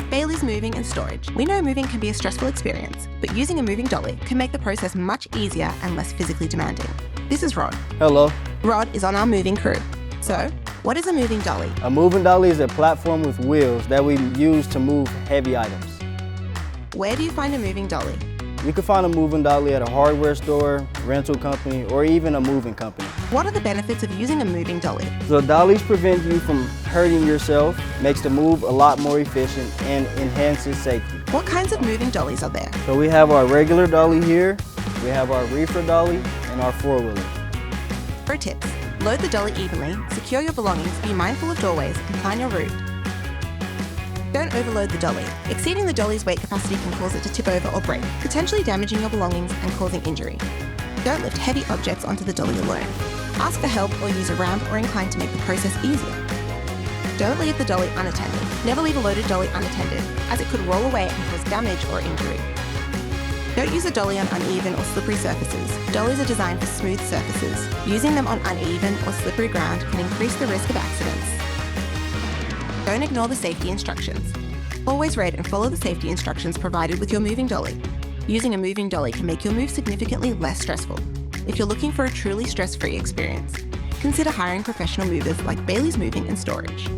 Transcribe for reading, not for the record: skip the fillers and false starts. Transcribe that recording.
At Bailey's Moving and Storage, we know moving can be a stressful experience, but using a moving dolly can make the process much easier and less physically demanding. This is Rod. Hello. Rod is on our moving crew. So, what is a moving dolly? A moving dolly is a platform with wheels that we use to move heavy items. Where do you find a moving dolly? You can find a moving dolly at a hardware store, rental company, or even a moving company. What are the benefits of using a moving dolly? So dollies prevent you from hurting yourself, makes the move a lot more efficient, and enhances safety. What kinds of moving dollies are there? So we have our regular dolly here, we have our reefer dolly, and our four-wheeler. Pro tips: load the dolly evenly, secure your belongings, be mindful of doorways, and plan your route. Don't overload the dolly. Exceeding the dolly's weight capacity can cause it to tip over or break, potentially damaging your belongings and causing injury. Don't lift heavy objects onto the dolly alone. Ask for help or use a ramp or incline to make the process easier. Don't leave the dolly unattended. Never leave a loaded dolly unattended, as it could roll away and cause damage or injury. Don't use a dolly on uneven or slippery surfaces. Dollies are designed for smooth surfaces. Using them on uneven or slippery ground can increase the risk of accidents. Don't ignore the safety instructions. Always read and follow the safety instructions provided with your moving dolly. Using a moving dolly can make your move significantly less stressful. If you're looking for a truly stress-free experience, consider hiring professional movers like Bailey's Moving and Storage.